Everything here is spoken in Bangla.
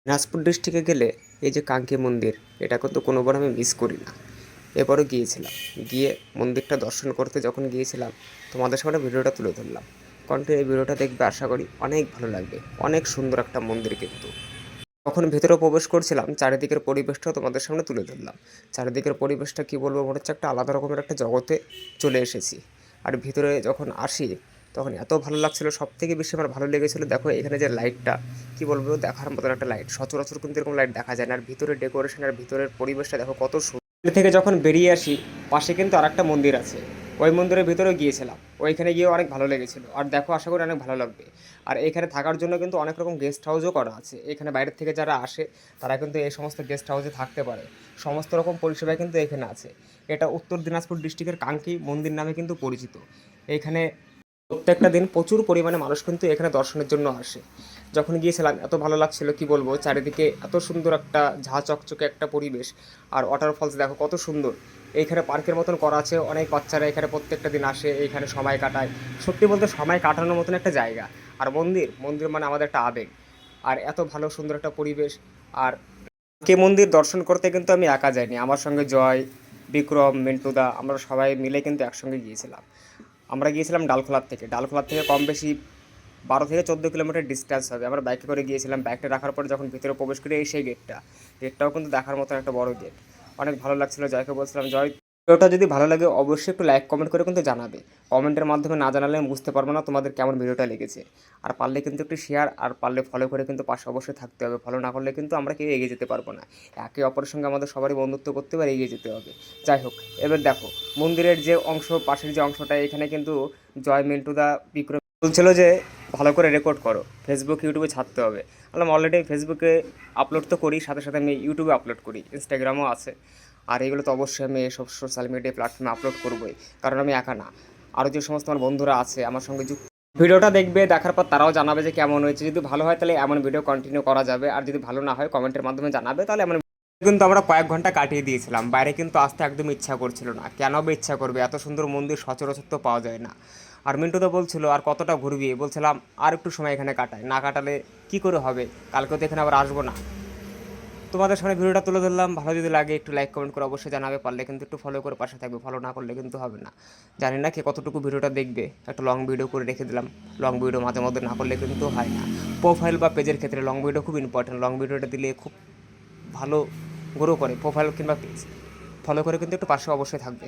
দিনাজপুর ডিস্ট্রিক্টে গেলে এই যে কাঙ্কি মন্দির, এটা কিন্তু কোনোবার আমি মিস করি না। এবারও গিয়েছিলাম। গিয়ে মন্দিরটা দর্শন করতে যখন গিয়েছিলাম, তোমাদের সামনে ভিডিওটা তুলে ধরলাম। কন্টিনিউ এই ভিডিওটা দেখবে, আশা করি অনেক ভালো লাগবে। অনেক সুন্দর একটা মন্দির কিন্তু। যখন ভেতরে প্রবেশ করছিলাম, চারিদিকের পরিবেশটাও তোমাদের সামনে তুলে ধরলাম। চারিদিকের পরিবেশটা কী বলবো, মনে হচ্ছে একটা আলাদা রকমের একটা জগতে চলে এসেছি। আর ভিতরে যখন আসি, তখন এত ভালো লাগছিলো। সব থেকে বেশি আমার ভালো লেগেছিলো, দেখো এখানে যে লাইটটা, কী বলবো, দেখার মতন একটা লাইট। সচরাচর কিন্তু এরকম লাইট দেখা যায় না। আর ভিতরের ডেকোরেশন আর ভিতরের পরিবেশটা দেখো কত সুন্দর। থেকে যখন বেরিয়ে আসি, পাশে কিন্তু আরেকটা মন্দির আছে। ওই মন্দিরের ভিতরেও গিয়েছিলাম। ওইখানে গিয়েও অনেক ভালো লেগেছিলো। আর দেখো, আশা করি অনেক ভালো লাগবে। আর এখানে থাকার জন্য কিন্তু অনেক রকম গেস্ট হাউসও করা আছে। এখানে বাইরের থেকে যারা আসে, তারা কিন্তু এই সমস্ত গেস্ট হাউসে থাকতে পারে। সমস্ত রকম পরিষেবা কিন্তু এখানে আছে। এটা উত্তর দিনাজপুর ডিস্ট্রিক্টের কাঙ্কি মন্দির নামে কিন্তু পরিচিত। এইখানে প্রত্যেকটা দিন প্রচুর পরিমাণে মানুষ কিন্তু এখানে দর্শনের জন্য আসে। যখন গিয়েছিলাম এত ভালো লাগছিল, কি বলবো, চারিদিকে এত সুন্দর একটা ঝাঁ চকচকে একটা পরিবেশ। আর ওয়াটারফলস দেখো কত সুন্দর। এইখানে পার্কের মতন করা আছে। অনেক বাচ্চারা এখানে প্রত্যেকটা দিন আসে, এইখানে সময় কাটায়। সত্যি বলতে সময় কাটানোর মতন একটা জায়গা। আর মন্দির মন্দির মানে আমাদের একটা আবেগ। আর এত ভালো সুন্দর একটা পরিবেশ। আর কে মন্দির দর্শন করতে কিন্তু আমি একা যাইনি, আমার সঙ্গে জয়, বিক্রম, মিন্টুদা, আমরা সবাই মিলে কিন্তু একসঙ্গে গিয়েছিলাম। আমরা গিয়েছিলাম ডালখোলার থেকে কম বেশি 12 থেকে 14 কিলোমিটার ডিস্টেন্স হবে। আমরা বাইকে করে গিয়েছিলাম। বাইকটা রাখার পরে যখন ভিতরে প্রবেশ করি, এই সেই গেটটাও কিন্তু দেখার মতন একটা বড় গেট। অনেক ভালো লাগছিলো। জয়কে বলছিলাম, জয়, ভিডিওটা যদি ভালো লাগে অবশ্যই একটু লাইক কমেন্ট করে কিন্তু জানাবে। কমেন্টের মাধ্যমে না জানালে আমি বুঝতে পারবো না তোমাদের কেমন ভিডিওটা লেগেছে। আর পারলে কিন্তু একটু শেয়ার, আর পারলে ফলো করে কিন্তু পাশে অবশ্যই থাকতে হবে। ফলো না করলে কিন্তু আমরা কেউ এগিয়ে যেতে পারবো না। একে অপরের সঙ্গে আমাদের সবারই বন্ধুত্ব করতে হবে, এগিয়ে যেতে হবে। যাই হোক, এবার দেখো মন্দিরের যে অংশ, পাশের যে অংশটা, এখানে কিন্তু জয়, মিন্টুদা, বিক্রম বলছিল যে ভালো করে রেকর্ড করো, ফেসবুক ইউটিউবে ছাড়তে হবে। বললাম অলরেডি ফেসবুকে আপলোড তো করি, সাথে সাথে আমি ইউটিউবে আপলোড করি, ইনস্টাগ্রামও আছে। আর এগুলো তো অবশ্যই আমি এসব সোশ্যাল মিডিয়া প্ল্যাটফর্মে আপলোড করবোই। কারণ আমি একা না, আরও যে সমস্ত আমার বন্ধুরা আছে আমার সঙ্গে যুক্ত, ভিডিওটা দেখবে, দেখার পর তারাও জানাবে যে কেমন হয়েছে। যদি ভালো হয় তাহলে এমন ভিডিও কন্টিনিউ করা যাবে। আর যদি ভালো না হয় কমেন্টের মাধ্যমে জানাবে, তাহলে এমন। কিন্তু আমরা কয়েক ঘন্টা কাটিয়ে দিয়েছিলাম বাইরে, কিন্তু আসতে একদম ইচ্ছা করছিল না। কেন বা ইচ্ছা করবে, এত সুন্দর মন্দির সচরাচর তো পাওয়া যায় না। আর মিন্টু তো বলছিল আর কতটা ঘুরবি, বলছিলাম আর একটু সময় এখানে কাটাই, না কাটালে কি করে হবে, কালকে তো এখানে আবার আসবো না। তোমাদের সামনে ভিডিওটা তুলে ধরলাম। ভালো যদি লাগে একটু লাইক কমেন্ট করে অবশ্যই জানাবে। পারলে কিন্তু একটু ফলো করে পাশে থাকবে, ফলো না করলে কিন্তু হবে না। জানি না কে কতটুকু ভিডিওটা দেখবে, একটা লং ভিডিও করে রেখে দিলাম। লং ভিডিও মাঝে মধ্যে না করলে কিন্তু হয় না। প্রোফাইল বা পেজের ক্ষেত্রে লং ভিডিও খুব ইম্পর্টেন্ট। লং ভিডিওটা দিলে খুব ভালো গ্রো করে প্রোফাইল কিংবা পেজ। ফলো করে কিন্তু একটু পাশে অবশ্যই থাকবে।